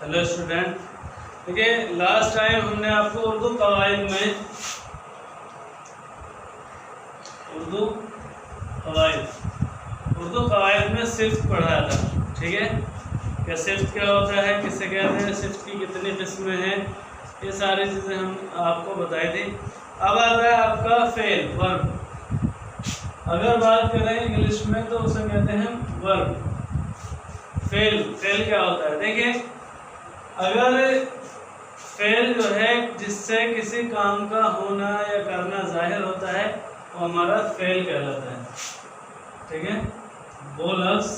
Hello student, देखिए last time हमने आपको उर्दू कवायद में सिफ्त पढ़ाया था। ठीक है, क्या सिफ्त क्या होता है, किससे कहते हैं, सिफ्त की कितनी किस्में हैं, ये सारी चीज़ें हम आपको बताई थी। अब आता है आपका फेल, वर्ब। अगर बात करें इंग्लिश में तो उसे कहते हैं वर्ब। फेल क्या होता है, देखिए अगर फेल जो है जिससे किसी काम का होना या करना जाहिर होता है वो हमारा फेल कहलाता है। ठीक है, वो लफ्ज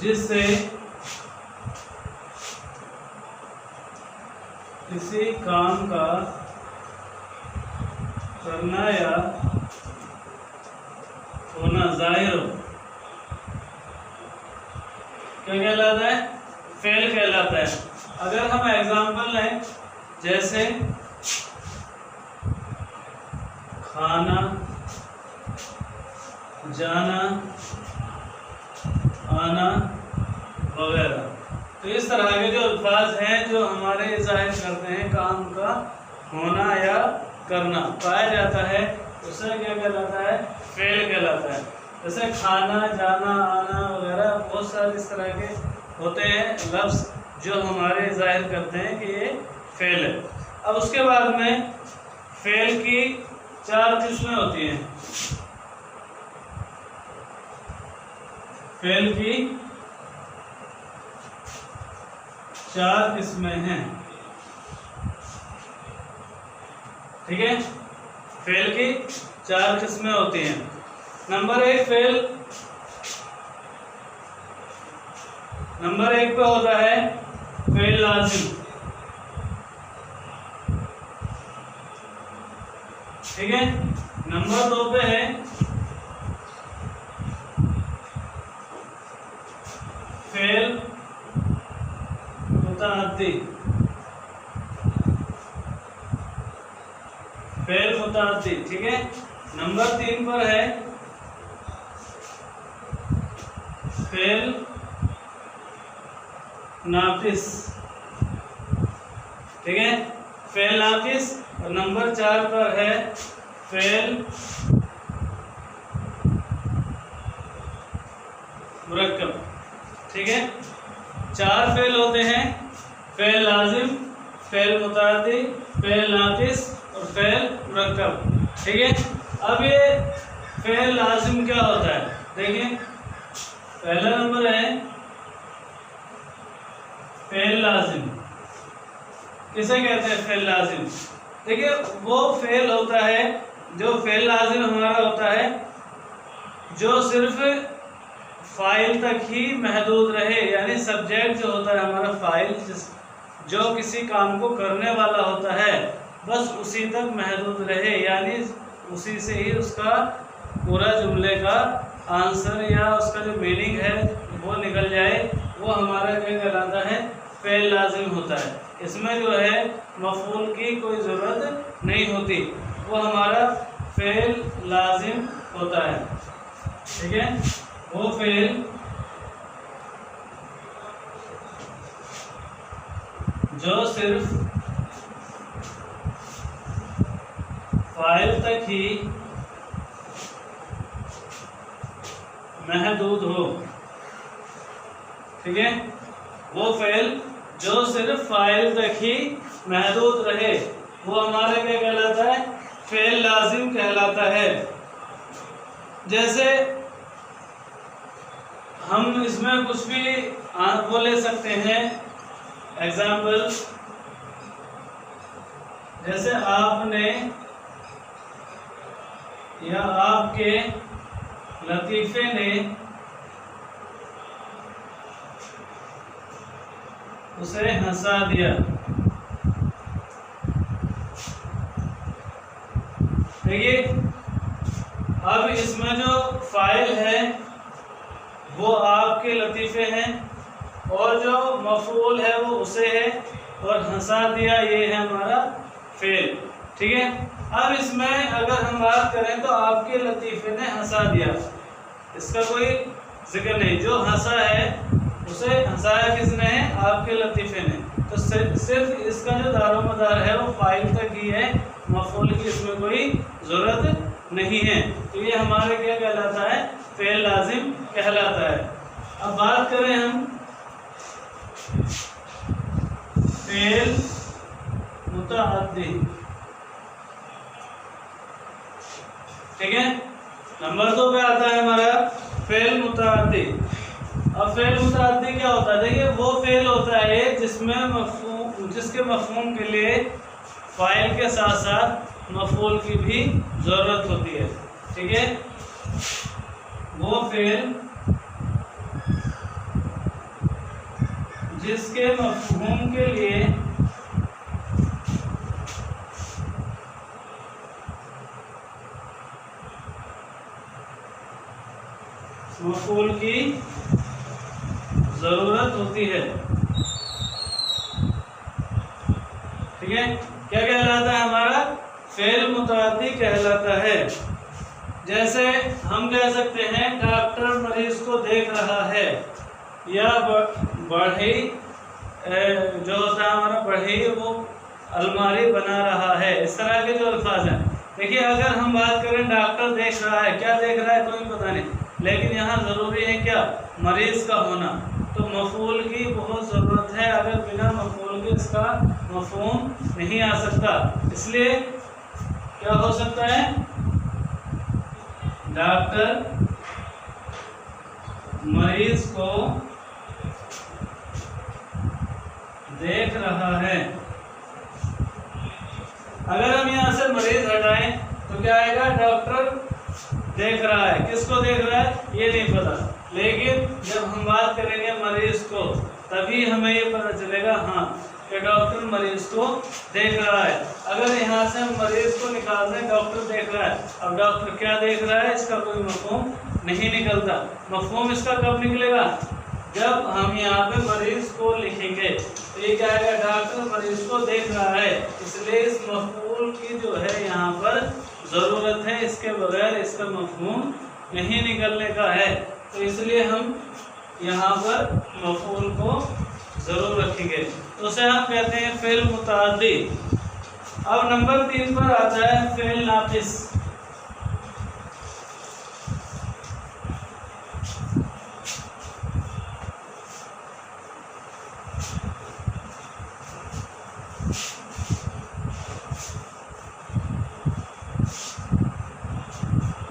जिससे किसी काम का करना या होना जाहिर हो, क्या कहलाता है, फेल कहलाता है। अगर हम एग्जाम्पल लें, जैसे खाना, जाना, आना वगैरह, तो इस तरह के जो अल्फाज हैं जो हमारे जाहिर करते हैं काम का होना या करना पाया जाता है, उसे क्या कहलाता है, फेल कहलाता है। जैसे खाना, जाना, आना वगैरह बहुत सारे इस तरह के होते हैं लफ्ज़ जो हमारे जाहिर करते हैं कि ये फेल है। अब उसके बाद में फेल की 4 किस्में होती हैं। फेल की 4 किस्में हैं। ठीक है, फेल की 4 किस्में होती हैं। नंबर 1 पे होता है फेल लाजिम। ठीक है, नंबर 2 पे है फेल मुताअद्दी। ठीक है, नंबर 3 पर है फेल नाकिस। ठीक है, फेल नाकिस। और नंबर 4 पर है फेल मुरक्कब। ठीक है, 4 फेल होते हैं, फेल लाजिम, फेल मुताअद्दी, फेल नाकिस और फेल मुरक्कब। ठीक है, अब ये फेल लाजिम क्या होता है, देखिए पहला नंबर है फेल लाजिम। किसे कहते हैं फेल लाजिम, देखिए वो फेल होता है, जो फेल लाजिम हमारा होता है जो सिर्फ फाइल तक ही महदूद रहे, यानी सब्जेक्ट जो होता है हमारा फाइल, जो किसी काम को करने वाला होता है बस उसी तक महदूद रहे, यानी उसी से ही उसका पूरा जुमले का आंसर या उसका जो मीनिंग है वो निकल जाए, वो हमारा क्या कहलाता है, फेल लाजिम होता है। इसमें जो है मफूल की कोई ज़रूरत नहीं होती, वो हमारा फेल लाजिम होता है। ठीक है, वो फेल जो सिर्फ फाइल तक ही महदूद हो। ठीक है, वो फेल जो सिर्फ फाइल तक ही महदूद रहे, वो हमारे क्या कहलाता है, फेल लाजिम कहलाता है। जैसे हम इसमें कुछ भी वो ले सकते हैं, एग्जाम्पल जैसे आपने या आपके लतीफ़े ने उसे हंसा दिया। देखिए अब इसमें जो फाइल है वो आपके लतीफ़े हैं और जो मफूल है वो उसे है, और हंसा दिया ये है हमारा फेल। ठीक है, अब इसमें अगर हम बात करें तो आपके लतीफ़े ने हंसा दिया, इसका कोई जिक्र नहीं, जो हंसा है उसे हंसाया किसने है? आपके लतीफ़े ने। तो सिर्फ इसका जो दारोमदार है वो फाइल तक ही है, मफूल की इसमें कोई ज़रूरत नहीं है। तो ये हमारे क्या कहलाता है? फ़ेल लाजिम कहलाता है। अब बात करें हम फ़ेल मुतअद्दी, ठीक है। नंबर 2 पे आता है हमारा फ़ेल मुतअद्दी। अब फ़ेल मुतअद्दी क्या होता है? देखिए वो फ़ेल होता है जिसके मफ़हूम के लिए फ़ाइल के साथ साथ मफ़ऊल की भी ज़रूरत होती है, ठीक है। वो फ़ेल जिसके मफ़हूम के लिए मफ़ऊल की ज़रूरत होती है, ठीक है। क्या कहलाता है? हमारा फ़ेल मुतअद्दी कहलाता है। जैसे हम कह सकते हैं डॉक्टर मरीज को देख रहा है, या बढ़ई जो होता है हमारा बढ़ई वो अलमारी बना रहा है। इस तरह के जो अल्फाज हैं, देखिए अगर हम बात करें डॉक्टर देख रहा है, क्या देख रहा है कोई पता नहीं, लेकिन यहाँ ज़रूरी है क्या? मरीज़ का होना। तो मफ़ऊल की बहुत ज़रूरत है, अगर बिना मफ़ऊल के इसका मफ़हूम नहीं आ सकता। इसलिए क्या हो सकता है? डॉक्टर मरीज को देख रहा है। अगर हम यहाँ से मरीज हटाएं तो क्या आएगा? डॉक्टर देख रहा है। किसको देख रहा है ये नहीं पता, लेकिन जब हम बात करेंगे मरीज को तभी हमें ये पता चलेगा हाँ कि डॉक्टर मरीज को देख रहा है। अगर यहाँ से हम मरीज को निकाल दें, डॉक्टर देख रहा है, अब डॉक्टर क्या देख रहा है इसका कोई मफ़हूम नहीं निकलता। मफ़हूम इसका कब निकलेगा? जब हम यहाँ पे मरीज को लिखेंगे तो ये क्या आएगा? डॉक्टर मरीज को देख रहा है। इसलिए इस मफ़ऊल की जो है यहाँ पर ज़रूरत है, इसके बगैर इसका मफ़हूम नहीं निकलने का है। तो इसलिए हम यहाँ पर मफ़ऊल को ज़रूर रखेंगे, तो उसे हम कहते हैं फ़ेल मुतअद्दी। अब नंबर 3 पर आता है फ़ेल नाक़िस।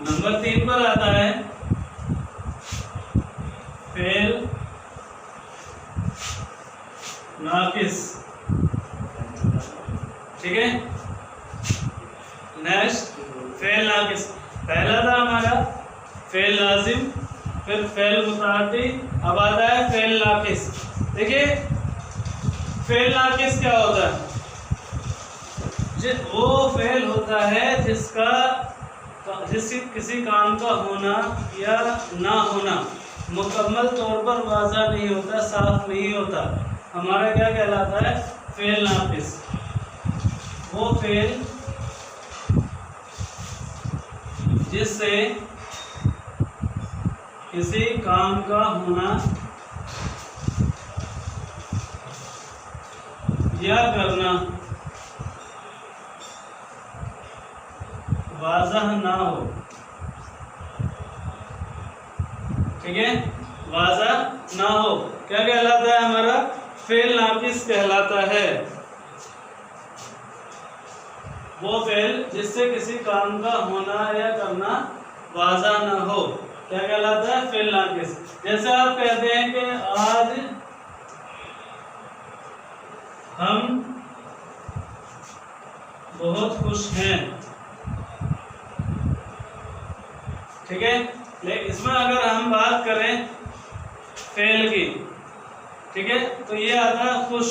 नंबर 3 पर आता है फ़ेल नाक़िस, ठीक है। नेक्स्ट फ़ेल नाक़िस। पहला था हमारा फ़ेल लाजिम, फिर फ़ेल मुतअद्दी, अब आता है फ़ेल नाक़िस। देखिए फ़ेल नाक़िस क्या होता है? वो फ़ेल होता है किसी काम का होना या ना होना मुकम्मल तौर पर वाज़ा नहीं होता, साफ नहीं होता, हमारा क्या कहलाता है? फ़ेल नाक़िस। वो फ़ेल जिससे किसी काम का होना या करना वाज़ह ना हो, ठीक है, वाज़ह ना हो, क्या कहलाता है? हमारा फ़ेल नाक़िस कहलाता है। वो फ़ेल जिससे किसी काम का होना या करना वाज़ह ना हो, क्या कहलाता है? फ़ेल नाक़िस। जैसे आप कहते हैं कि आज हम बहुत खुश हैं, ठीक है। लेकिन इसमें अगर हम बात करें फ़ेल की, ठीक है, तो ये आता है खुश,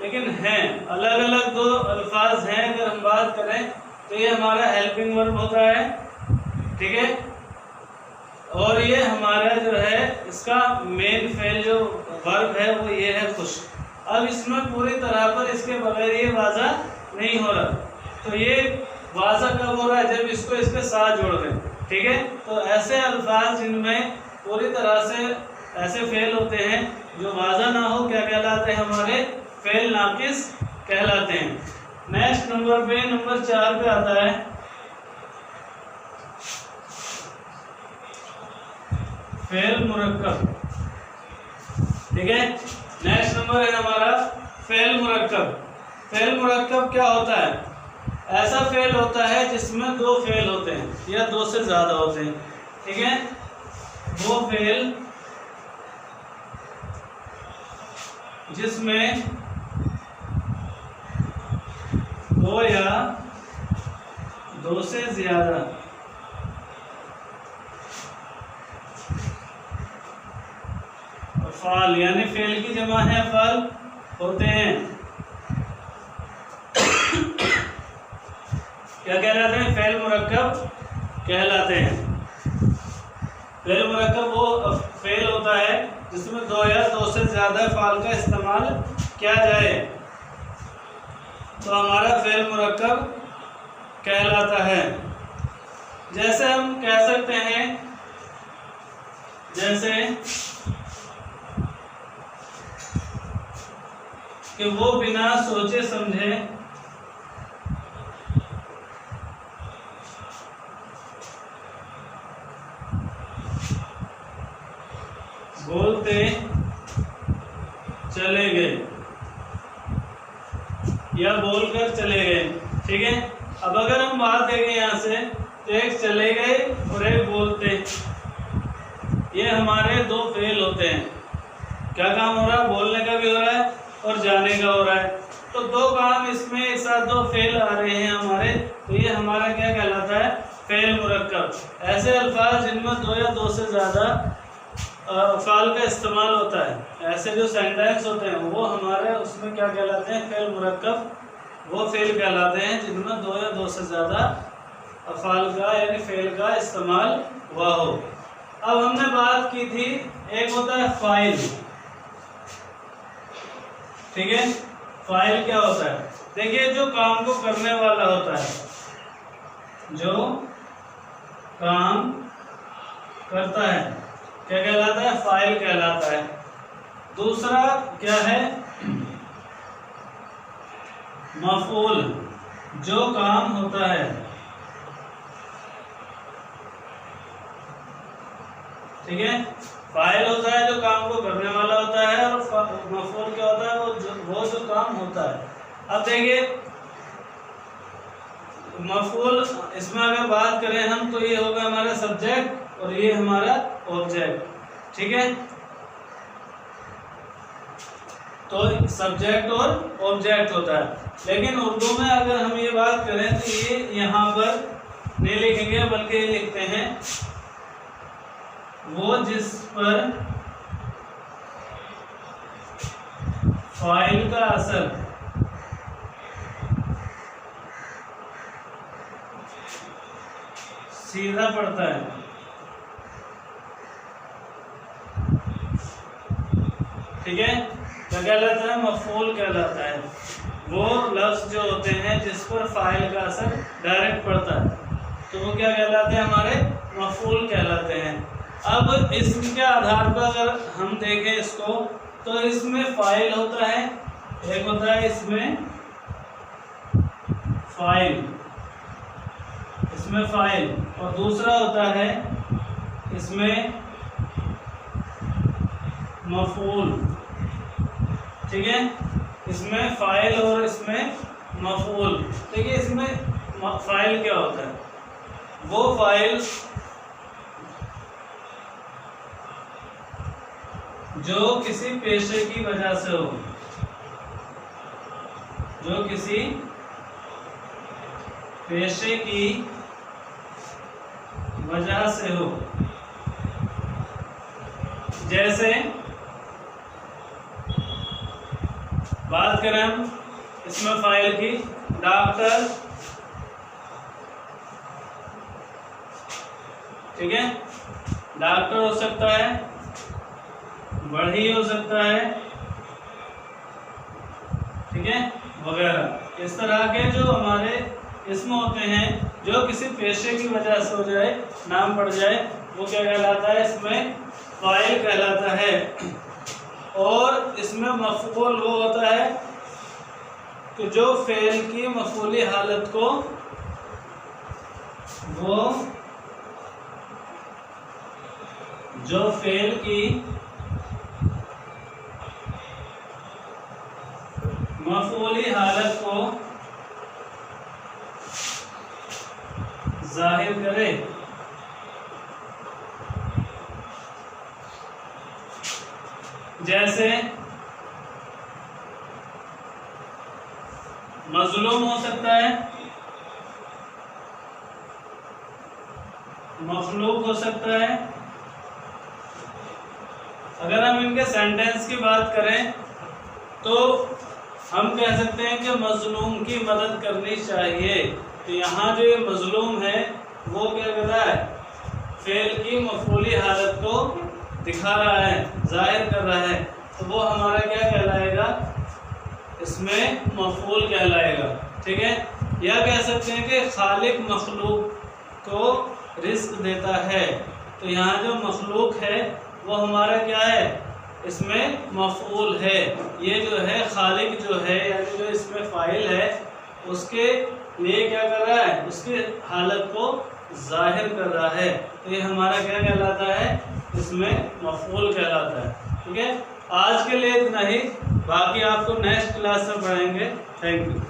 लेकिन हैं अलग अलग दो अल्फाज हैं। अगर हम बात करें तो ये हमारा हेल्पिंग वर्ब होता है, ठीक है, और ये हमारा जो है इसका मेन फ़ेल जो वर्ब है वो ये है खुश। अब इसमें पूरी तरह पर इसके बगैर ये वाज़ा नहीं हो रहा, तो ये वाज़ा कब हो रहा है? जब इसको इसके साथ जोड़ दें, ठीक है। तो ऐसे अल्फाज जिनमें पूरी तरह से ऐसे फेल होते हैं जो वाज़ा ना हो, क्या कहलाते हैं हमारे, फेल नाकिस कहलाते हैं। नेक्स्ट नंबर पे, नंबर 4 पे आता है फेल मुरक्कब। ठीक है, नेक्स्ट नंबर है हमारा फेल मुरक्कब। फेल मुरक्कब क्या होता है? ऐसा फेल होता है जिसमें 2 फेल होते हैं या 2 से ज़्यादा होते हैं। ठीक है, वो फेल जिसमें 2 या 2 से ज़्यादा अफ़ाल, यानी फेल की जमा है अफ़ाल होते हैं, क्या कहलाते हैं? फेल मुरक्कब कहलाते हैं। फेल मुरक्कब वो फेल होता है जिसमें 2 या 2 से ज़्यादा अफ़ाल का इस्तेमाल किया जाए, तो हमारा फेल मुरक्कब कहलाता है। जैसे हम कह सकते हैं, जैसे कि वो बिना सोचे समझे बोलते चले गए या बोलकर चले गए। ठीक है, अब अगर हम बात देखें यहाँ से, तो एक चले गए और एक बोलते, ये हमारे 2 फेल होते हैं। क्या काम हो रहा है? बोलने का भी हो रहा है और जाने का हो रहा है, तो 2 काम इसमें एक साथ 2 फेल आ रहे हैं हमारे, तो ये हमारा क्या कहलाता है? फेल मुरक्कब। ऐसे अल्फाज जिनमें 2 या 2 से ज़्यादा अफ़ाल का इस्तेमाल होता है, ऐसे जो सेंटेंस होते हैं वो हमारे उसमें क्या कहलाते हैं? फेल मुरक्कब। वो फेल कहलाते हैं जिनमें 2 या 2 से ज़्यादा अफ़ाल का यानी फेल का इस्तेमाल हुआ हो। अब हमने बात की थी, एक होता है फ़ाइल। ठीक है, फ़ाइल क्या होता है? देखिए, जो काम को करने वाला होता है, जो काम करता है, क्या कहलाता है? फ़ाइल कहलाता है। दूसरा क्या है? मफ़ऊल, जो काम होता है। ठीक है, फ़ाइल होता है जो काम को करने वाला होता है, और मफ़ऊल क्या होता है? वो जो काम होता है। अब देखिए, मफ़ऊल इसमें अगर बात करें हम, तो ये होगा हमारा सब्जेक्ट और ये हमारा ऑब्जेक्ट। ठीक है, तो सब्जेक्ट और ऑब्जेक्ट होता है। लेकिन उर्दू में अगर हम ये बात करें, तो ये यहाँ पर नहीं लिखेंगे, बल्कि ये लिखते हैं वो जिस पर फ़ाइल का असर सीधा पड़ता है। ठीक है, क्या कहलाता है? मफ़ऊल कहलाता है। वो लफ्ज़ जो होते हैं जिस पर फ़ाइल का असर डायरेक्ट पड़ता है, तो वो क्या कहलाते हैं? हमारे मफ़ऊल कहलाते हैं। अब इसके आधार पर अगर हम देखें इसको, तो इसमें फ़ाइल होता है, एक होता है इसमें फ़ाइल, इसमें फ़ाइल, और दूसरा होता है इसमें मफ़ऊल। ठीक है, इसमें फ़ाइल और इसमें मफ़ऊल। देखिए, इसमें फ़ाइल क्या होता है? वो फ़ाइल जो किसी पेशे की वजह से हो, जो किसी पेशे की वजह से हो। जैसे बात करें हम इसमें फ़ाइल की, डॉक्टर। ठीक है, डॉक्टर हो सकता है, बढ़ी हो सकता है, ठीक है, वगैरह। इस तरह के जो हमारे इसमें होते हैं, जो किसी पेशे की वजह से हो जाए, नाम पड़ जाए, वो क्या कहलाता है? इसमें फाइल कहलाता है। और इसमें मफऊल वो होता है कि जो फेल की मफऊली हालत को जो फेल की मफऊली हालत को जाहिर करे। जैसे मजलूम हो सकता है, मखलूक हो सकता है। अगर हम इनके सेंटेंस की बात करें तो हम कह सकते हैं कि मजलूम की मदद करनी चाहिए। तो यहाँ जो ये मजलूम है वो क्या कर रहा है, फेल की मफऊली हालत को दिखा रहा है, जाहिर कर रहा है। तो वो हमारा क्या कहलाएगा, इसमें मफऊल कहलाएगा। ठीक है। या कह सकते हैं कि खालिक मखलूक को रिस्क देता है। तो यहाँ जो मखलूक है वो हमारा क्या है, इसमें मफऊल है। ये जो है खालिक जो है यानी जो इसमें फाइल है उसके लिए क्या कर रहा है, उसकी हालत को जाहिर कर रहा है। तो ये हमारा क्या कहलाता है, इसमें मफऊल कहलाता है। ठीक है। आज के लिए इतना ही, बाकी आपको नेक्स्ट क्लास में पढ़ेंगे। Thank you.